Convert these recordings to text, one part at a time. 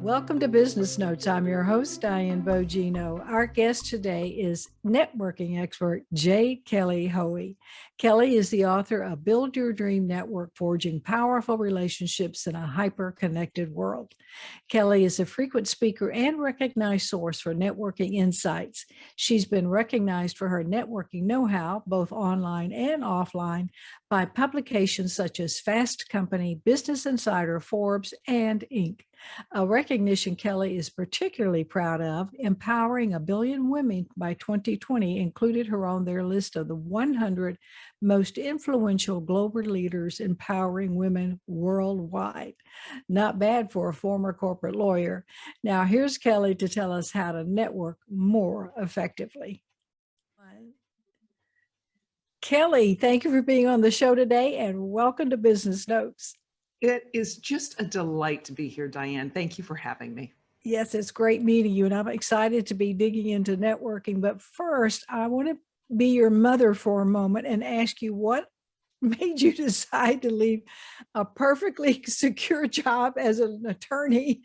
Welcome to Business Notes. I'm your host, Diane Bogino. Our guest today is networking expert j.kellyhoey. Kelly is the author of Build Your Dream Network, Forging Powerful Relationships in a Hyper-Connected World. Kelly is a frequent speaker and recognized source for networking insights. She's been recognized for her networking know-how, both online and offline, by publications such as Fast Company, Business Insider, Forbes, and Inc. A recognition Kelly is particularly proud of, empowering 1 billion women by 2020, included her on their list of the 100 most influential global leaders empowering women worldwide. Not bad for a former corporate lawyer. Now, here's Kelly to tell us how to network more effectively. Kelly, thank you for being on the show today and welcome to Business Notes. It is just a delight to be here, Diane. Thank you for having me. Yes, it's great meeting you, and I'm excited to be digging into networking. But first, I want to be your mother for a moment and ask you what made you decide to leave a perfectly secure job as an attorney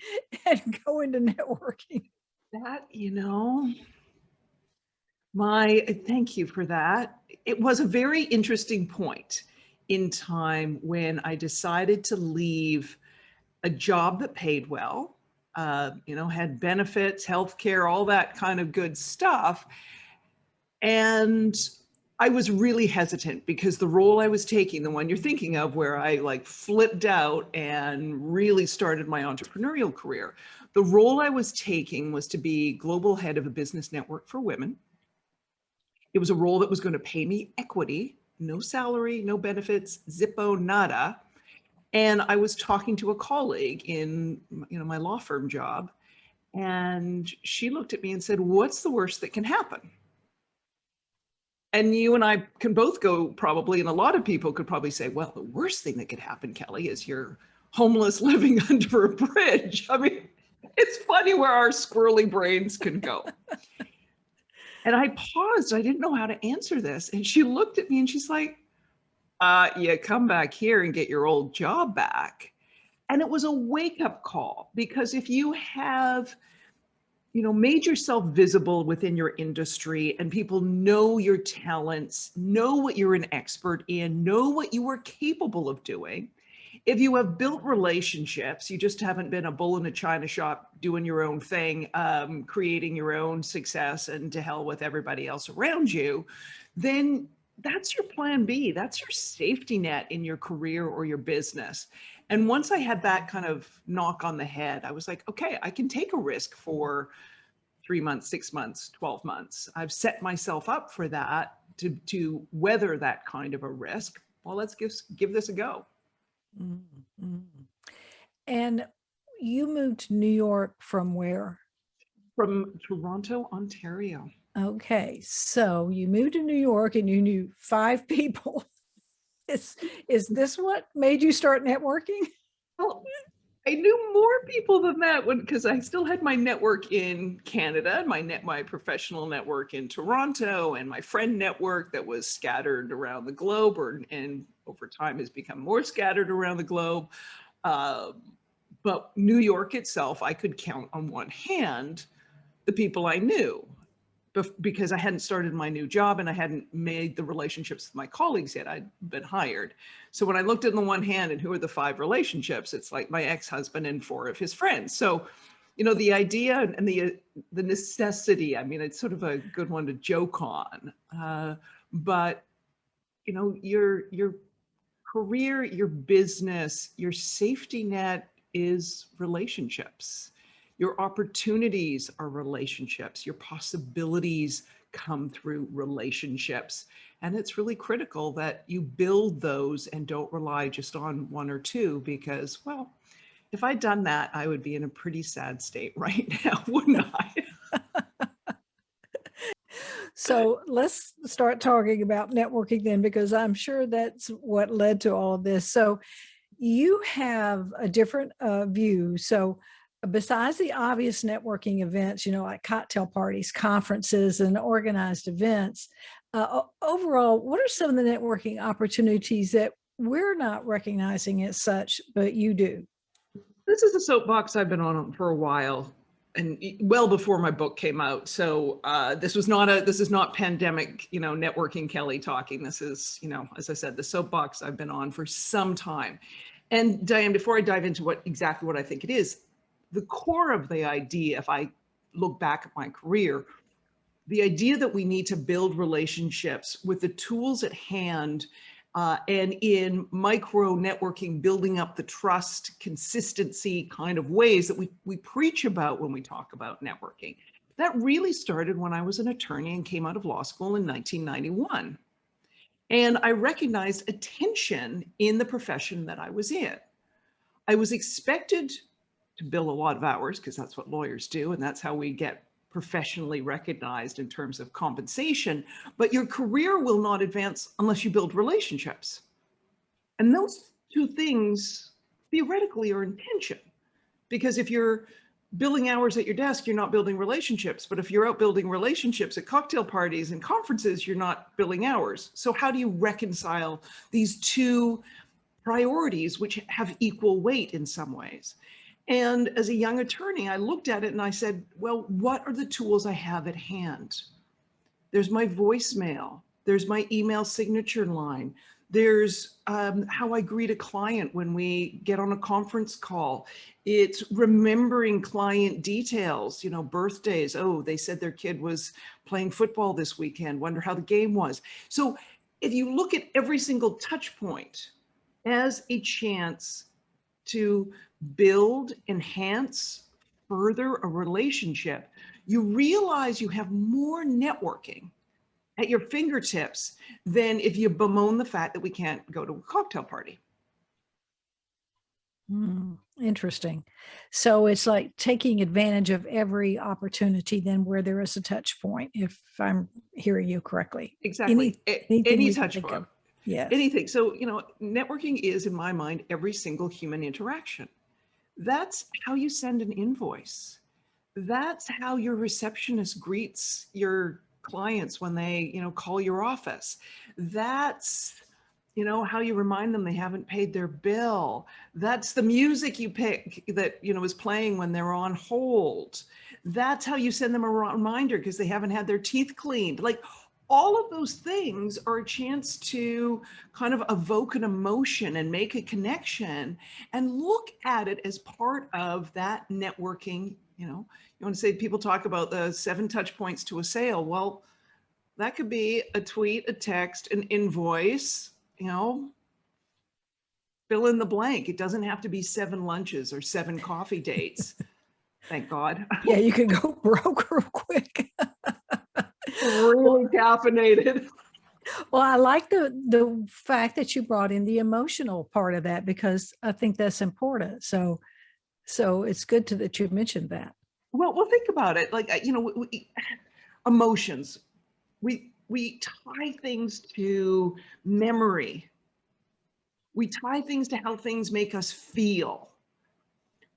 and go into networking? Thank you for that. It was a very interesting point in time when I decided to leave a job that paid well, had benefits, healthcare, all that kind of good stuff. And I was really hesitant because the role I was taking, the one you're thinking of, where I flipped out and really started my entrepreneurial career, the role I was taking was to be global head of a business network for women. It was a role that was going to pay me equity, no salary, no benefits, zippo, nada. And I was talking to a colleague in my law firm job, and she looked at me and said, "What's the worst that can happen?" And you and I can both go probably, and a lot of people could probably say, well, the worst thing that could happen, Kelly, is you're homeless living under a bridge. I mean, it's funny where our squirrely brains can go. And I paused. I didn't know how to answer this. And she looked at me and she's like, "Yeah, come back here and get your old job back." And it was a wake-up call, because if you have made yourself visible within your industry and people know your talents, know what you're an expert in, know what you are capable of doing, if you have built relationships, you just haven't been a bull in a china shop doing your own thing, creating your own success and to hell with everybody else around you, then that's your plan B. That's your safety net in your career or your business. And once I had that kind of knock on the head, I was like, okay, I can take a risk for 3 months, 6 months, 12 months. I've set myself up for that to weather that kind of a risk. Well, let's give this a go. Mm-hmm. And you moved to New York from where? From Toronto, Ontario. Okay, so you moved to New York and you knew 5 people. Is this what made you start networking? Well, I knew more people than that because I still had my network in Canada, my professional network in Toronto, and my friend network that was scattered around the globe, and over time has become more scattered around the globe. But New York itself, I could count on one hand the people I knew, because I hadn't started my new job and I hadn't made the relationships with my colleagues yet. I'd been hired. So when I looked at the one hand and who are the 5 relationships, it's like my ex-husband and 4 of his friends. So, the idea and the necessity, I mean, it's sort of a good one to joke on. But, your career, your business, your safety net is relationships. Your opportunities are relationships. Your possibilities come through relationships. And it's really critical that you build those and don't rely just on 1 or 2, because, well, if I'd done that, I would be in a pretty sad state right now, wouldn't I? So let's start talking about networking then, because I'm sure that's what led to all of this. So you have a different view. So besides the obvious networking events, like cocktail parties, conferences, and organized events, overall, what are some of the networking opportunities that we're not recognizing as such, but you do? This is a soapbox I've been on for a while, and well before my book came out. So this is not pandemic, networking Kelly talking. This is, as I said, the soapbox I've been on for some time. And Diane, before I dive into exactly what I think it is, the core of the idea, if I look back at my career, the idea that we need to build relationships with the tools at hand, and in micro networking, building up the trust, consistency kind of ways that we preach about when we talk about networking. That really started when I was an attorney and came out of law school in 1991. And I recognized a tension in the profession that I was in. I was expected to bill a lot of hours because that's what lawyers do, and that's how we get professionally recognized in terms of compensation, but your career will not advance unless you build relationships. And those two things theoretically are in tension, because if you're billing hours at your desk, you're not building relationships. But if you're out building relationships at cocktail parties and conferences, you're not billing hours. So how do you reconcile these two priorities, which have equal weight in some ways? And as a young attorney, I looked at it and I said, well, what are the tools I have at hand? There's my voicemail. There's my email signature line. There's how I greet a client when we get on a conference call. It's remembering client details, birthdays. Oh, they said their kid was playing football this weekend. Wonder how the game was. So if you look at every single touch point as a chance to build, enhance, further a relationship, you realize you have more networking at your fingertips than if you bemoan the fact that we can't go to a cocktail party. Interesting. So it's like taking advantage of every opportunity then where there is a touch point, if I'm hearing you correctly. Exactly. Anything Any we can touch think point. of. Yes. Anything. So, networking is, in my mind, every single human interaction. That's how you send an invoice. That's how your receptionist greets your clients when they, call your office. That's, how you remind them they haven't paid their bill. That's the music you pick that, is playing when they're on hold. That's how you send them a reminder because they haven't had their teeth cleaned. Like, all of those things are a chance to kind of evoke an emotion and make a connection and look at it as part of that networking. You want to say, people talk about the 7 touch points to a sale. Well, that could be a tweet, a text, an invoice, fill in the blank. It doesn't have to be 7 lunches or 7 coffee dates. Thank God. Yeah, you can go broke real quick. Really caffeinated. Well, I like the fact that you brought in the emotional part of that, because I think that's important. So it's good that you mentioned that. Well, think about it. Like, emotions. We tie things to memory. We tie things to how things make us feel.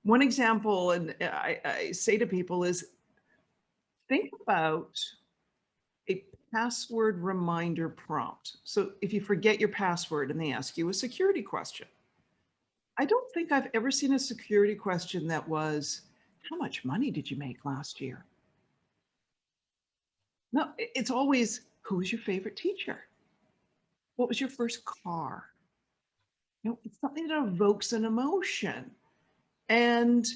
One example, and I say to people, is think about a password reminder prompt. So if you forget your password and they ask you a security question, I don't think I've ever seen a security question that was, how much money did you make last year? No, it's always, who was your favorite teacher? What was your first car? It's something that evokes an emotion. And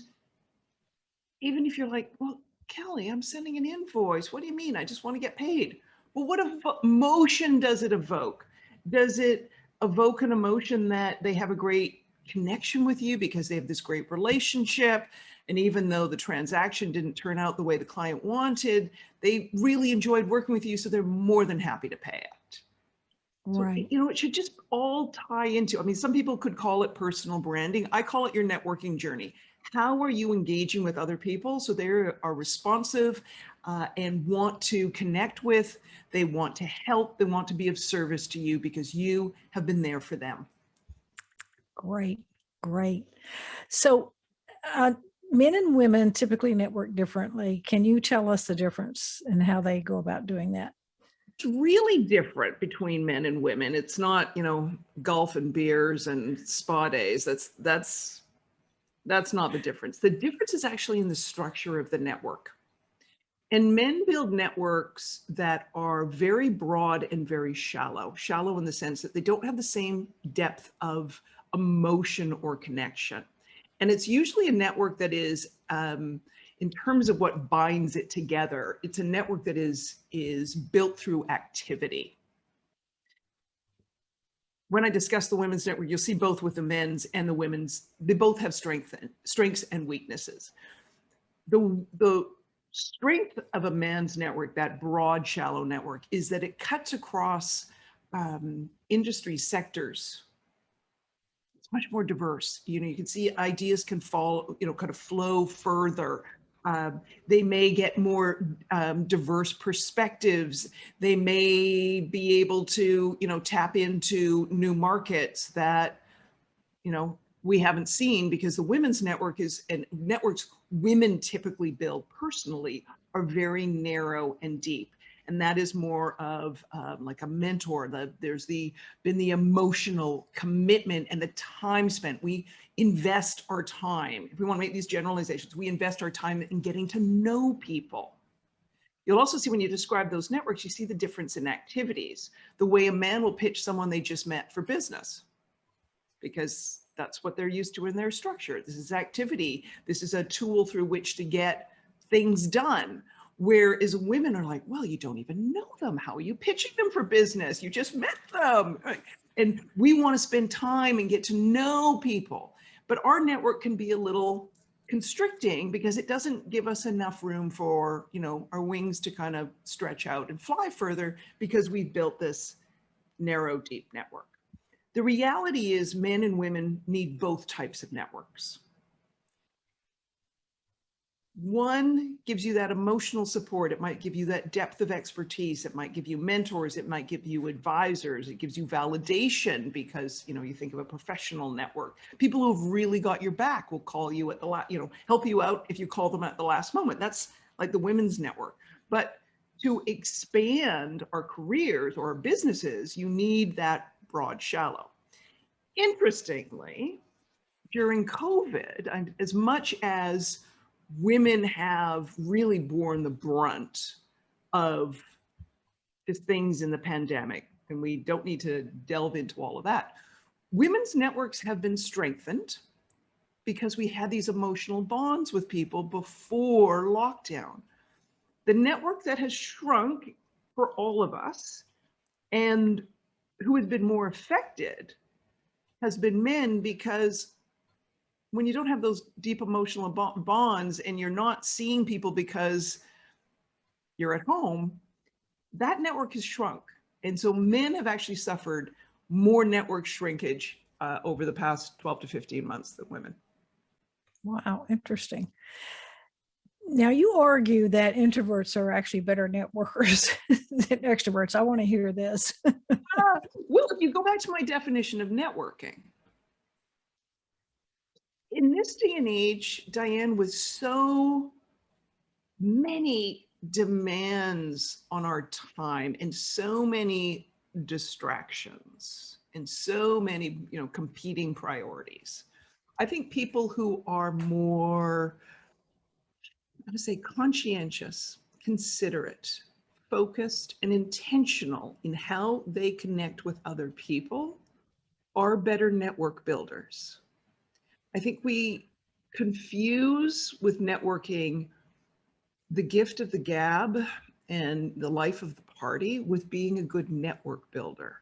even if you're like, well, Kelly, I'm sending an invoice. What do you mean? I just want to get paid. Well, what emotion does it evoke? Does it evoke an emotion that they have a great connection with you because they have this great relationship? And even though the transaction didn't turn out the way the client wanted, they really enjoyed working with you. So they're more than happy to pay it. Right. So, it should just all tie into, some people could call it personal branding. I call it your networking journey. How are you engaging with other people so they are responsive and want to connect with, they want to help, they want to be of service to you because you have been there for them. Great. So men and women typically network differently. Can you tell us the difference in how they go about doing that? It's really different between men and women. It's not, golf and beers and spa days. That's That's not the difference. The difference is actually in the structure of the network. And men build networks that are very broad and very shallow. Shallow in the sense that they don't have the same depth of emotion or connection. And it's usually a network that is, in terms of what binds it together, it's a network that is built through activity. When I discuss the women's network, you'll see both with the men's and the women's, they both have strengths and weaknesses. The strength of a man's network, that broad, shallow network, is that it cuts across industry sectors. It's much more diverse. You know, you can see ideas can fall, you know, kind of flow further. They may get more diverse perspectives. They may be able to, you know, tap into new markets that, you know, we haven't seen, because the women's network is, and networks women typically build personally, are very narrow and deep. And that is more of like a mentor. There's been the emotional commitment and the time spent. We invest our time. If we want to make these generalizations, we invest our time in getting to know people. You'll also see when you describe those networks, you see the difference in activities. The way a man will pitch someone they just met for business, because that's what they're used to in their structure. This is activity. This is a tool through which to get things done. Whereas women are like, well, you don't even know them. How are you pitching them for business? You just met them. And we want to spend time and get to know people. But our network can be a little constricting because it doesn't give us enough room for, you know, our wings to kind of stretch out and fly further, because we've built this narrow, deep network. The reality is men and women need both types of networks. One gives you that emotional support. It might give you that depth of expertise. It might give you mentors. It might give you advisors. It gives you validation, because, you know, you think of a professional network. People who have really got your back will call you at the last, you know, help you out if you call them at the last moment. That's like the women's network. But to expand our careers or our businesses, you need that broad, shallow. Interestingly, during COVID, as much as women have really borne the brunt of the things in the pandemic, and we don't need to delve into all of that, women's networks have been strengthened because we had these emotional bonds with people before lockdown. The network that has shrunk for all of us, and who has been more affected, has been men, because when you don't have those deep emotional bonds and you're not seeing people because you're at home, that network has shrunk. And so men have actually suffered more network shrinkage over the past 12 to 15 months than women. Wow, interesting. Now, you argue that introverts are actually better networkers than extroverts. I want to hear this. Well, if you go back to my definition of networking, in this day and age, Diane, with so many demands on our time and so many distractions and so many, you know, competing priorities, I think people who are more, I would say, conscientious, considerate, focused, and intentional in how they connect with other people are better network builders. I think we confuse with networking the gift of the gab and the life of the party with being a good network builder.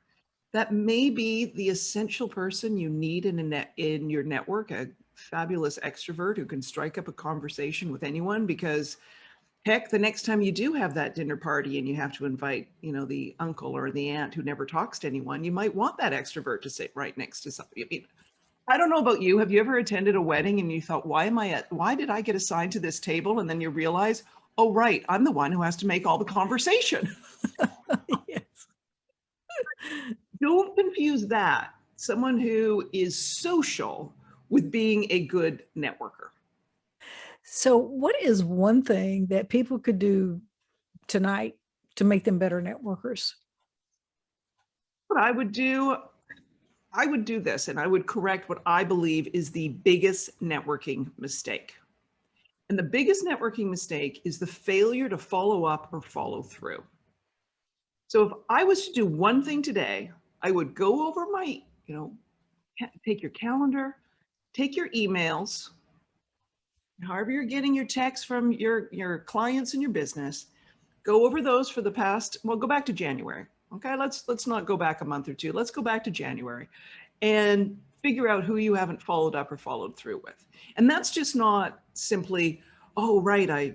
That may be the essential person you need in your network, a fabulous extrovert who can strike up a conversation with anyone, because heck, the next time you do have that dinner party and you have to invite, you know, the uncle or the aunt who never talks to anyone, you might want that extrovert to sit right next to somebody. I mean, I don't know about you. Have you ever attended a wedding and you thought, why did I get assigned to this table? And then you realize, oh, right, I'm the one who has to make all the conversation. Yes. Don't confuse that, someone who is social, with being a good networker. So, what is one thing that people could do tonight to make them better networkers? What I would do, I would do this, and I would correct what I believe is the biggest networking mistake. And the biggest networking mistake is the failure to follow up or follow through. So if I was to do one thing today, I would go over my, take your calendar, take your emails, however you're getting your texts from your clients and your business, go over those for the past, well, go back to January. Okay, let's not go back a month or two. Let's go back to January and figure out who you haven't followed up or followed through with. And that's just not simply, oh, right, I,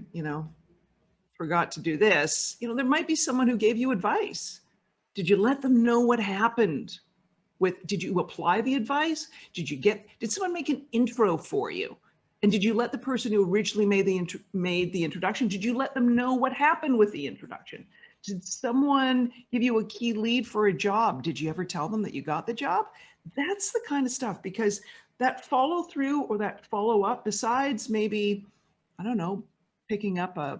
forgot to do this. There might be someone who gave you advice. Did you let them know what happened? Did you apply the advice? Did someone make an intro for you? And did you let the person who originally made the introduction, did you let them know what happened with the introduction? Did someone give you a key lead for a job? Did you ever tell them that you got the job? That's the kind of stuff, because that follow through or that follow up, besides maybe, I don't know, picking up a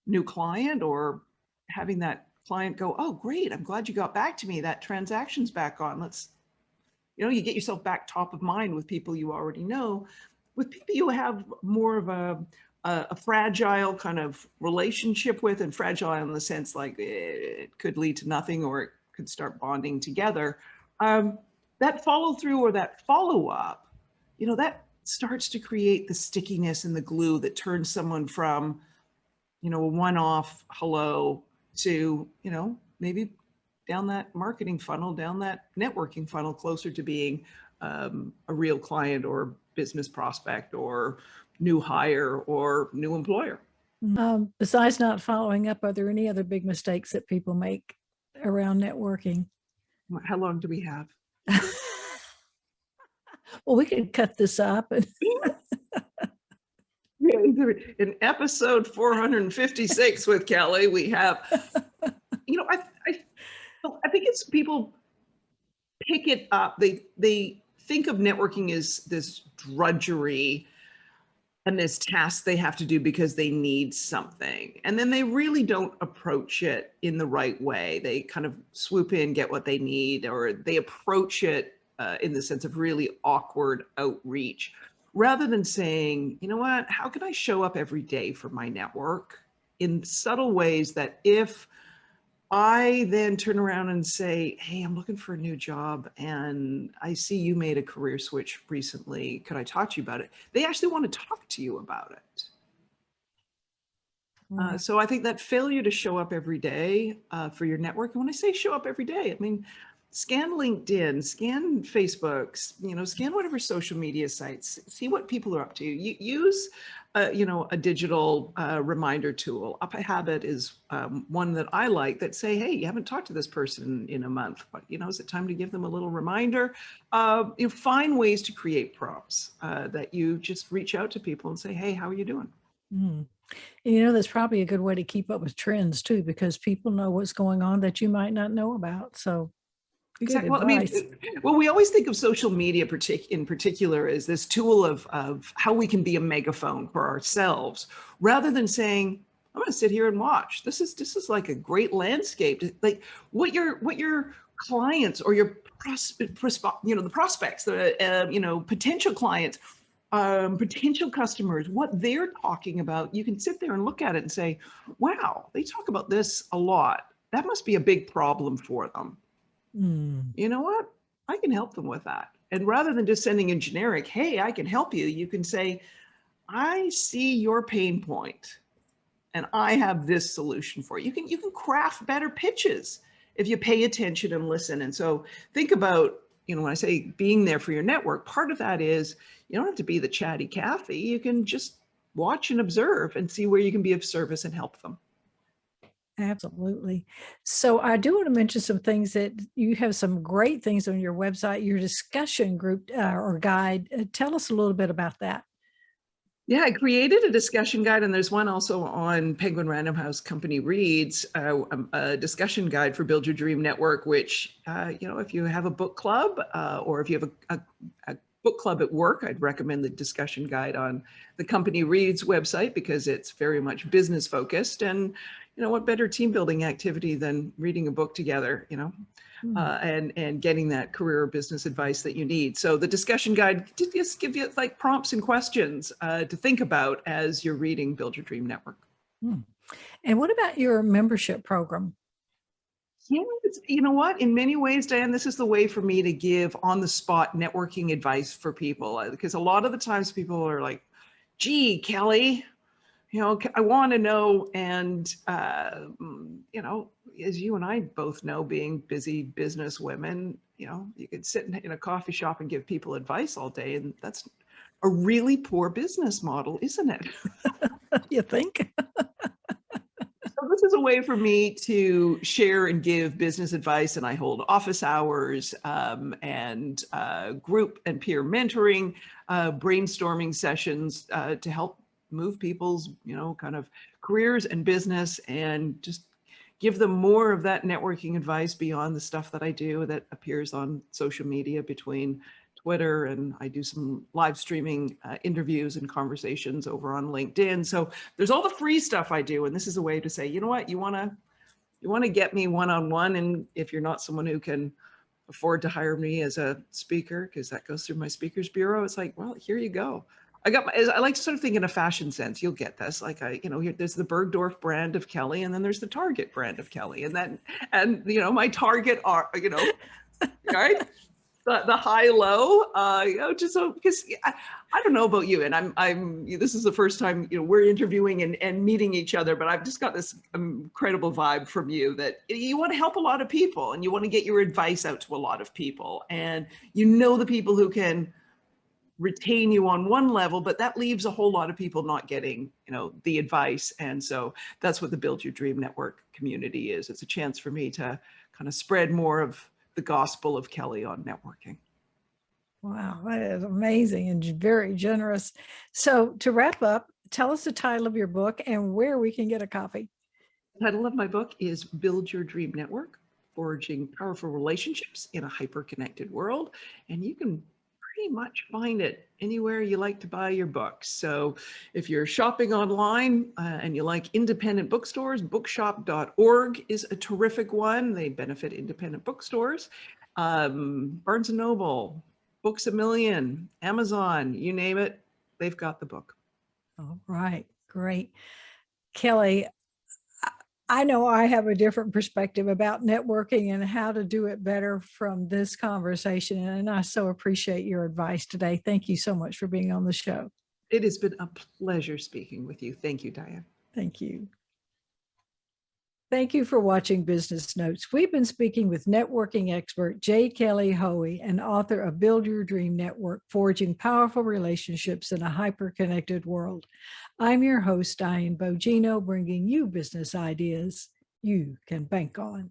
new client or having that client go, oh, great, I'm glad you got back to me. That transaction's back on. You get yourself back top of mind with people you already know. With people you have more of a fragile kind of relationship with, and fragile in the sense like it could lead to nothing or it could start bonding together. That follow through or that follow up, that starts to create the stickiness and the glue that turns someone from, a one-off hello to, maybe down that marketing funnel, down that networking funnel, closer to being a real client or business prospect or new hire or new employer. Besides not following up, are there any other big mistakes that people make around networking? How long do we have? Well, we could cut this up. In episode 456 with Kelly, we have, I think it's people pick it up. They think of networking as this drudgery and this task they have to do because they need something. And then they really don't approach it in the right way. They kind of swoop in, get what they need, or they approach it in the sense of really awkward outreach, rather than saying, you know what, how can I show up every day for my network in subtle ways that if I then turn around and say, hey, I'm looking for a new job and I see you made a career switch recently. Could I talk to you about it? They actually want to talk to you about it. Right. So I think that failure to show up every day for your network, and when I say show up every day, I mean, scan LinkedIn, scan Facebook, scan whatever social media sites, see what people are up to. Use, a digital reminder tool. Up a Habit is one that I like that say, hey, you haven't talked to this person in a month, but, is it time to give them a little reminder? Find ways to create prompts that you just reach out to people and say, hey, how are you doing? Mm. That's probably a good way to keep up with trends too, because people know what's going on that you might not know about. So Exactly. good advice. Well, we always think of social media in particular as this tool of how we can be a megaphone for ourselves, rather than saying, I'm going to sit here and watch. This is like a great landscape. Like what your clients or your the prospects, the potential clients, potential customers, what they're talking about. You can sit there and look at it and say, wow, they talk about this a lot. That must be a big problem for them. Mm. You know what? I can help them with that. And rather than just sending a generic, hey, I can help you, you can say, I see your pain point and I have this solution for you. You can craft better pitches if you pay attention and listen. And so think about, when I say being there for your network, part of that is you don't have to be the chatty Cathy. You can just watch and observe and see where you can be of service and help them. Absolutely. So I do want to mention some things that you have some great things on your website, your discussion group or guide. Tell us a little bit about that. Yeah, I created a discussion guide, and there's one also on Penguin Random House Company Reads, a discussion guide for Build Your Dream Network, which, if you have a book club or if you have a book club at work, I'd recommend the discussion guide on the Company Reads website because it's very much business focused. And, what better team building activity than reading a book together, and getting that career or business advice that you need. So the discussion guide did just give you like prompts and questions to think about as you're reading Build Your Dream Network. And what about your membership program? Yeah, you know what? In many ways, Diane, this is the way for me to give on-the-spot networking advice for people, because a lot of the times people are like, gee, Kelly, I want to know. And, as you and I both know, being busy business women, you could sit in a coffee shop and give people advice all day. And that's a really poor business model, isn't it? You think? So this is a way for me to share and give business advice, and I hold office hours and group and peer mentoring, brainstorming sessions to help move people's, kind of careers and business, and just give them more of that networking advice beyond the stuff that I do that appears on social media between Twitter, and I do some live streaming interviews and conversations over on LinkedIn. So there's all the free stuff I do, and this is a way to say, you know what, you want to get me one-on-one, and if you're not someone who can afford to hire me as a speaker, because that goes through my speakers bureau, it's like, well, here you go. I like to sort of think in a fashion sense. You'll get this. Like there's the Bergdorf brand of Kelly, and then there's the Target brand of Kelly, and my Target are, right. The high low, just so, because I don't know about you, and this is the first time we're interviewing and meeting each other, but I've just got this incredible vibe from you that you want to help a lot of people, and you want to get your advice out to a lot of people, and the people who can retain you on one level, but that leaves a whole lot of people not getting the advice. And so that's what the Build Your Dream Network community is. It's a chance for me to kind of spread more of the gospel of Kelly on networking. Wow, that is amazing and very generous. So to wrap up, tell us the title of your book and where we can get a copy. The title of my book is Build Your Dream Network, Forging Powerful Relationships in a Hyper-Connected World. And you can pretty much find it anywhere you like to buy your books. So if you're shopping online and you like independent bookstores, bookshop.org is a terrific one. They benefit independent bookstores. Barnes & Noble, Books A Million, Amazon, you name it, they've got the book. All right, great. Kelly, I know I have a different perspective about networking and how to do it better from this conversation, and I so appreciate your advice today. Thank you so much for being on the show. It has been a pleasure speaking with you. Thank you, Diane. Thank you. Thank you for watching Business Notes. We've been speaking with networking expert j.kellyhoey and author of Build Your Dream Network, Forging Powerful Relationships in a Hyper-Connected World. I'm your host, Diane Bogino, bringing you business ideas you can bank on.